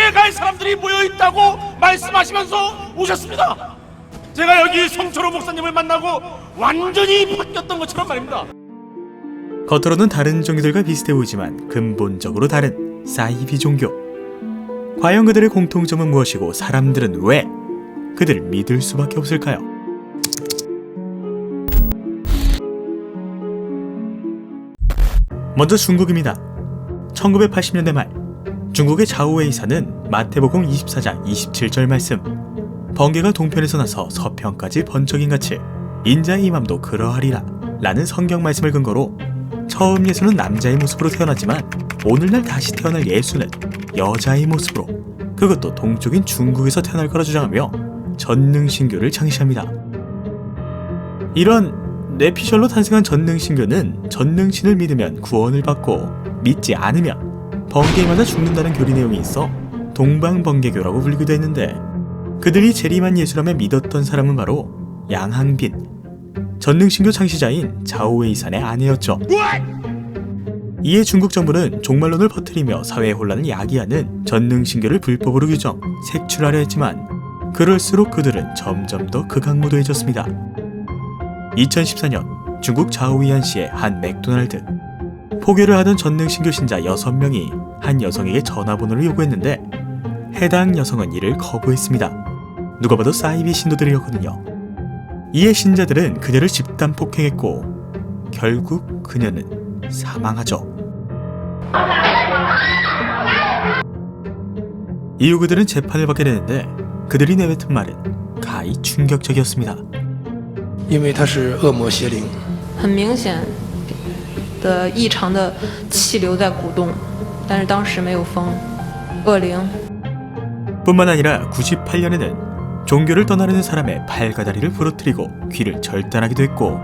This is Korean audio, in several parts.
지옥에 갈 사람들이 모여있다고 말씀하시면서 오셨습니다. 제가 여기 성철호 목사님을 만나고 완전히 바뀌었던 것처럼 말입니다. 겉으로는 다른 종교들과 비슷해 보이지만 근본적으로 다른 사이비 종교. 과연 그들의 공통점은 무엇이고 사람들은 왜 그들을 믿을 수밖에 없을까요? 먼저 중국입니다. 1980년대 말 중국의 좌우웨이사는 마태복음 24장 27절 말씀, 번개가 동편에서 나서 서편까지 번쩍인같이 인자의 임함도 그러하리라 라는 성경 말씀을 근거로 처음 예수는 남자의 모습으로 태어났지만 오늘날 다시 태어날 예수는 여자의 모습으로, 그것도 동쪽인 중국에서 태어날 거라 주장하며 전능신교를 창시합니다. 이런 뇌피셜로 탄생한 전능신교는 전능신을 믿으면 구원을 받고 믿지 않으면 번개에 맞아 죽는다는 교리 내용이 있어 동방번개교라고 불리기도 했는데, 그들이 재림한 예수라며 믿었던 사람은 바로 양항빈, 전능신교 창시자인 자오웨이산의 아내였죠. 이에 중국 정부는 종말론을 퍼뜨리며 사회의 혼란을 야기하는 전능신교를 불법으로 규정, 색출하려 했지만 그럴수록 그들은 점점 더 극악무도해졌습니다. 2014년 중국 자오위안시의 한 맥도날드, 포교를 하던 전능신교 신자 6명이 한 여성에게 전화번호를 요구했는데 해당 여성은 이를 거부했습니다. 누가 봐도 사이비 신도들이었거든요. 이에 신자들은 그녀를 집단 폭행했고 결국 그녀는 사망하죠. 이후 그들은 재판을 받게 되는데 그들이 내뱉은 말은 가히 충격적이었습니다. 因为它是恶魔邪灵，很明显的异常的气流在鼓动，但是当时没有风，恶灵。 뿐만 아니라 98년에는 종교를 떠나려는 사람의 팔과 다리를 부러뜨리고 귀를 절단하기도 했고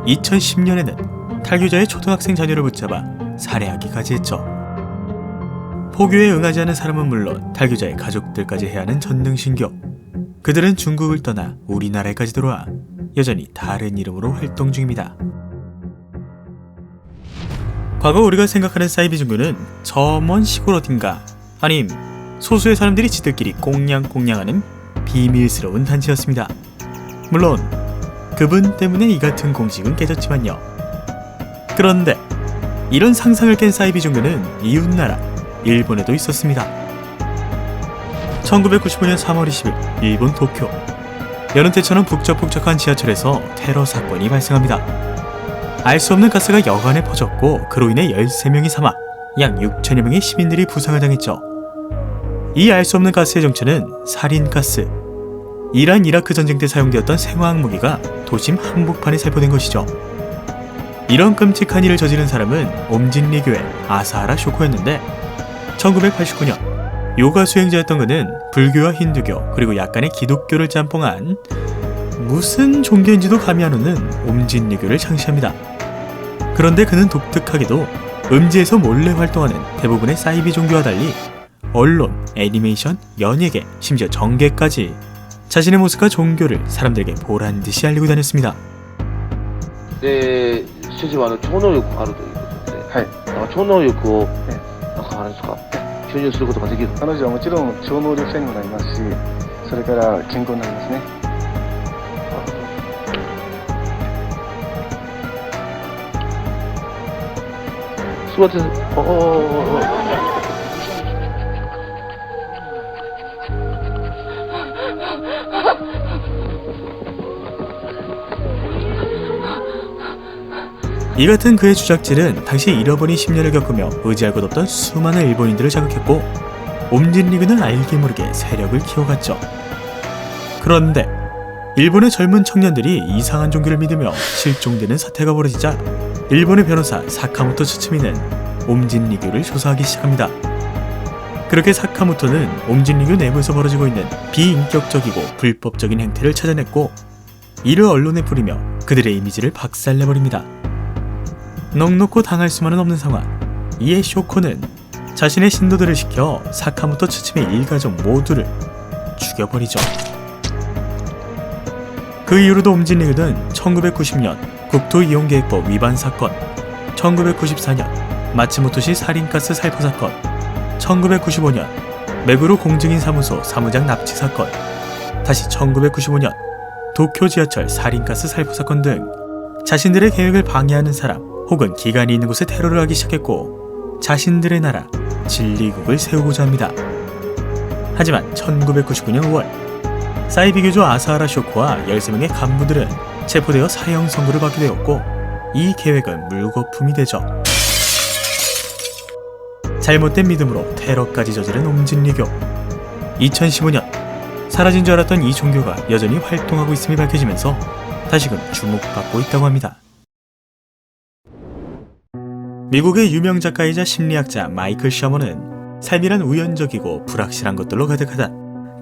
2010년에는 탈교자의 초등학생 자녀를 붙잡아 살해하기까지 했죠. 포교에 응하지 않은 사람은 물론 탈교자의 가족들까지 해야 하는 전능신교. 그들은 중국을 떠나 우리나라에까지 들어와 여전히 다른 이름으로 활동 중입니다. 과거 우리가 생각하는 사이비 종교는 저 먼 시골 어딘가, 아님 소수의 사람들이 지들끼리 꽁냥꽁냥하는 비밀스러운 단체였습니다. 물론 그분 때문에 이 같은 공식은 깨졌지만요. 그런데 이런 상상을 깬 사이비 종교는 이웃나라 일본에도 있었습니다. 1995년 3월 20일 일본 도쿄, 여느 때처럼 북적북적한 지하철에서 테러 사건이 발생합니다. 알 수 없는 가스가 여간에 퍼졌고 그로 인해 13명이 사망, 약 6천여 명의 시민들이 부상을 당했죠. 이 알 수 없는 가스의 정체는 살인가스, 이란 이라크 전쟁 때 사용되었던 생화학 무기가 도심 한복판에 살포된 것이죠. 이런 끔찍한 일을 저지른 사람은 옴진리교의 아사하라 쇼코였는데 1989년 요가 수행자였던 그는 불교와 힌두교 그리고 약간의 기독교를 짬뽕한 무슨 종교인지도 감이 안 오는 옴진리교를 창시합니다. 그런데 그는 독특하게도 음지에서 몰래 활동하는 대부분의 사이비 종교와 달리 언론, 애니메이션, 연예계, 심지어 정계까지 자신의 모습과 종교를 사람들에게 보란듯이 알리고 다녔습니다. で主人は超能力があるということで、はい、なんか超能力をなんかあれですか、注入することができる。彼女はもちろん超能力者にもなりますし、それから健康になりますね。そうやって、 이 같은 그의 주작질은 당시 잃어버린 10년을 겪으며 의지할 것 없던 수많은 일본인들을 자극했고 옴진리그는 알게 모르게 세력을 키워갔죠. 그런데 일본의 젊은 청년들이 이상한 종교를 믿으며 실종되는 사태가 벌어지자 일본의 변호사 사카모토 츠츠미는 옴진리교를 조사하기 시작합니다. 그렇게 사카모토는 옴진리교 내부에서 벌어지고 있는 비인격적이고 불법적인 행태를 찾아냈고 이를 언론에 뿌리며 그들의 이미지를 박살내버립니다. 넉넉고 당할 수만은 없는 상황. 이에 쇼코는 자신의 신도들을 시켜 사카모토 츠츠미의 일가족 모두를 죽여버리죠. 그 이후로도 옴진리그는 1990년 국토이용계획법 위반 사건, 1994년 마츠모토시 살인가스 살포 사건, 1995년 메구로 공증인 사무소 사무장 납치 사건, 다시 1995년 도쿄 지하철 살인가스 살포 사건 등 자신들의 계획을 방해하는 사람 혹은 기관이 있는 곳에 테러를 하기 시작했고 자신들의 나라 진리국을 세우고자 합니다. 하지만 1999년 5월 사이비 교주 아사하라 쇼코와 13명의 간부들은 체포되어 사형 선고를 받게 되었고 이 계획은 물거품이 되죠. 잘못된 믿음으로 테러까지 저지른 옹진리교. 2015년 사라진 줄 알았던 이 종교가 여전히 활동하고 있음이 밝혀지면서 다시금 주목받고 있다고 합니다. 미국의 유명 작가이자 심리학자 마이클 셔먼은 삶이란 우연적이고 불확실한 것들로 가득하다.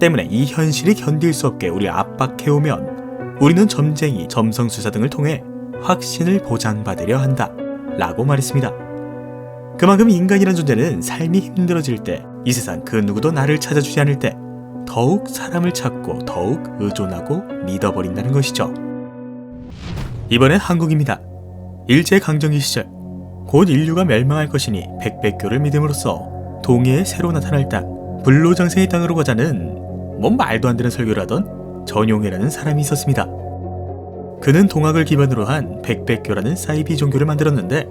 때문에 이 현실이 견딜 수 없게 우리 압박해오면 우리는 점쟁이, 점성술사 등을 통해 확신을 보장받으려 한다 라고 말했습니다. 그만큼 인간이란 존재는 삶이 힘들어질 때, 이 세상 그 누구도 나를 찾아주지 않을 때 더욱 사람을 찾고 더욱 의존하고 믿어버린다는 것이죠. 이번엔 한국입니다. 일제강점기 시절 곧 인류가 멸망할 것이니 백백교를 믿음으로써 동해에 새로 나타날 땅 불로장생의 땅으로 가자는 뭔 말도 안 되는 설교를 하던 전용해라는 사람이 있었습니다. 그는 동학을 기반으로 한 백백교라는 사이비 종교를 만들었는데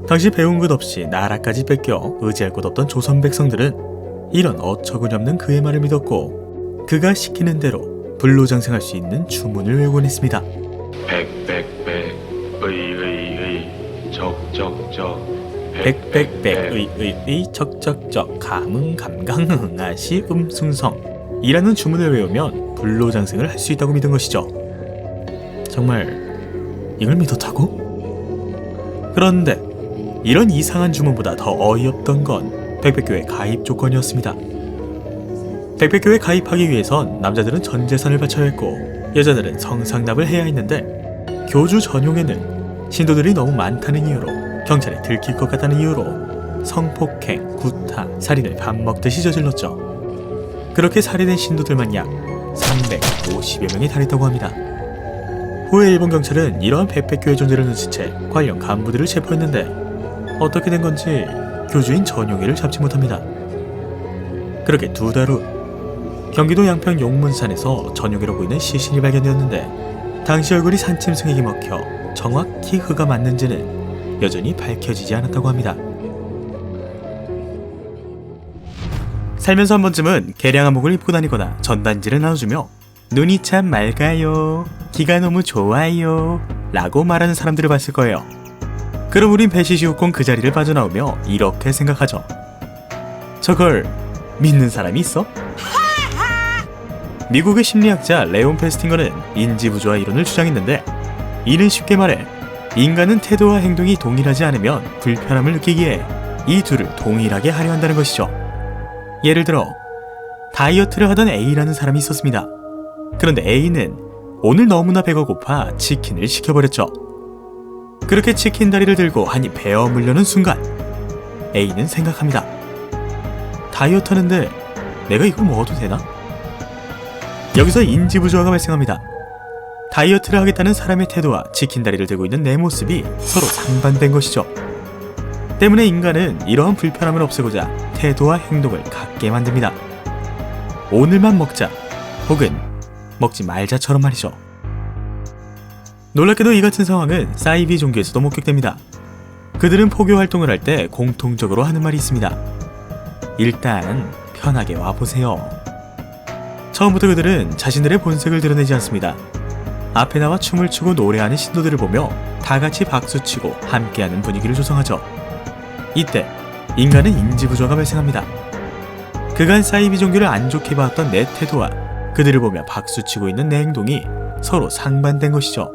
당시 배운 것 없이 나라까지 뺏겨 의지할 곳 없던 조선 백성들은 이런 어처구니없는 그의 말을 믿었고 그가 시키는 대로 불로장생할 수 있는 주문을 외우곤 했습니다. 백백백 의의의 적적적 백백백 의의의 적적적 감흥감강흥하시 음숭성 이라는 주문을 외우면 불로장생을 할 수 있다고 믿은 것이죠. 정말 이걸 믿었다고? 그런데 이런 이상한 주문보다 더 어이없던 건 백백교의 가입 조건이었습니다. 백백교에 가입하기 위해선 남자들은 전 재산을 바쳐야 했고 여자들은 성상납을 해야 했는데 교주 전용에는 신도들이 너무 많다는 이유로 경찰에 들킬 것 같다는 이유로 성폭행, 구타, 살인을 밥 먹듯이 저질렀죠. 그렇게 살인된 신도들만 약 350여 명이 달했다고 합니다. 후에 일본 경찰은 이러한 백백교의 존재를 눈치채 관련 간부들을 체포했는데 어떻게 된 건지 교주인 전용해를 잡지 못합니다. 그렇게 2달 후 경기도 양평 용문산에서 전용해로 보이는 시신이 발견되었는데 당시 얼굴이 산짐승에게 먹혀 정확히 그가 맞는지는 여전히 밝혀지지 않았다고 합니다. 살면서 한 번쯤은 개량한 목을 입고 다니거나 전단지를 나눠주며 눈이 참 맑아요, 기가 너무 좋아요 라고 말하는 사람들을 봤을 거예요. 그럼 우린 배시시우콘 그 자리를 빠져나오며 이렇게 생각하죠. 저걸 믿는 사람이 있어? 미국의 심리학자 레온 페스팅거는 인지부조화 이론을 주장했는데 이는 쉽게 말해 인간은 태도와 행동이 동일하지 않으면 불편함을 느끼기에 이 둘을 동일하게 하려 한다는 것이죠. 예를 들어 다이어트를 하던 A라는 사람이 있었습니다. 그런데 A는 오늘 너무나 배가 고파 치킨을 시켜버렸죠. 그렇게 치킨 다리를 들고 한 입 베어 물려는 순간 A는 생각합니다. 다이어트 하는데 내가 이걸 먹어도 되나? 여기서 인지부조화가 발생합니다. 다이어트를 하겠다는 사람의 태도와 치킨 다리를 들고 있는 내 모습이 서로 상반된 것이죠. 때문에 인간은 이러한 불편함을 없애고자 태도와 행동을 같게 만듭니다. 오늘만 먹자 혹은 먹지 말자처럼 말이죠. 놀랍게도 이 같은 상황은 사이비 종교에서도 목격됩니다. 그들은 포교 활동을 할 때 공통적으로 하는 말이 있습니다. 일단 편하게 와보세요. 처음부터 그들은 자신들의 본색을 드러내지 않습니다. 앞에 나와 춤을 추고 노래하는 신도들을 보며 다 같이 박수치고 함께하는 분위기를 조성하죠. 이때 인간은 인지부조화가 발생합니다. 그간 사이비 종교를 안 좋게 봤던 내 태도와 그들을 보며 박수치고 있는 내 행동이 서로 상반된 것이죠.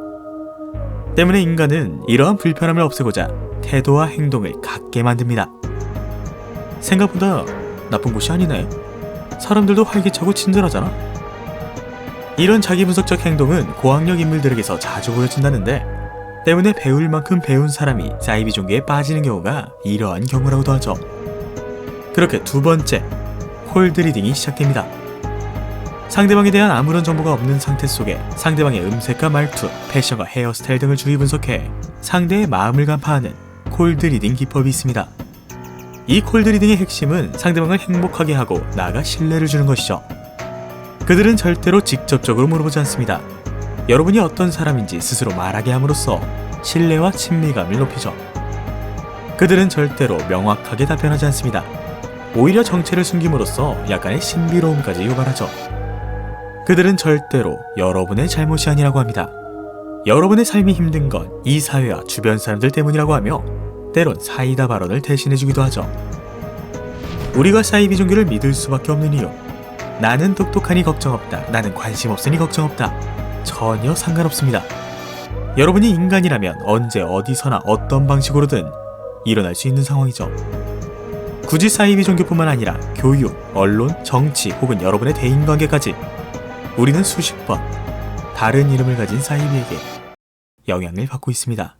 때문에 인간은 이러한 불편함을 없애고자 태도와 행동을 같게 만듭니다. 생각보다 나쁜 곳이 아니네. 사람들도 활기차고 친절하잖아. 이런 자기분석적 행동은 고학력 인물들에게서 자주 보여진다는데 때문에 배울 만큼 배운 사람이 사이비 종교에 빠지는 경우가 이러한 경우라고도 하죠. 그렇게 두 번째, 콜드 리딩이 시작됩니다. 상대방에 대한 아무런 정보가 없는 상태 속에 상대방의 음색과 말투, 패션과 헤어스타일 등을 주의 분석해 상대의 마음을 간파하는 콜드 리딩 기법이 있습니다. 이 콜드리딩의 핵심은 상대방을 행복하게 하고 나아가 신뢰를 주는 것이죠. 그들은 절대로 직접적으로 물어보지 않습니다. 여러분이 어떤 사람인지 스스로 말하게 함으로써 신뢰와 친밀감을 높이죠. 그들은 절대로 명확하게 답변하지 않습니다. 오히려 정체를 숨김으로써 약간의 신비로움까지 유발하죠. 그들은 절대로 여러분의 잘못이 아니라고 합니다. 여러분의 삶이 힘든 건 이 사회와 주변 사람들 때문이라고 하며 때론 사이다 발언을 대신해주기도 하죠. 우리가 사이비 종교를 믿을 수밖에 없는 이유, 나는 똑똑하니 걱정 없다, 나는 관심 없으니 걱정 없다, 전혀 상관없습니다. 여러분이 인간이라면 언제 어디서나 어떤 방식으로든 일어날 수 있는 상황이죠. 굳이 사이비 종교뿐만 아니라 교육, 언론, 정치 혹은 여러분의 대인관계까지 우리는 수십 번 다른 이름을 가진 사이비에게 영향을 받고 있습니다.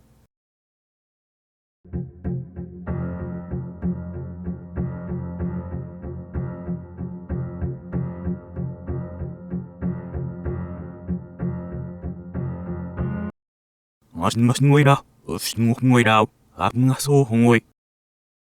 맛있는 것이라, 없는 것이라, 아픈 가서 홍어이.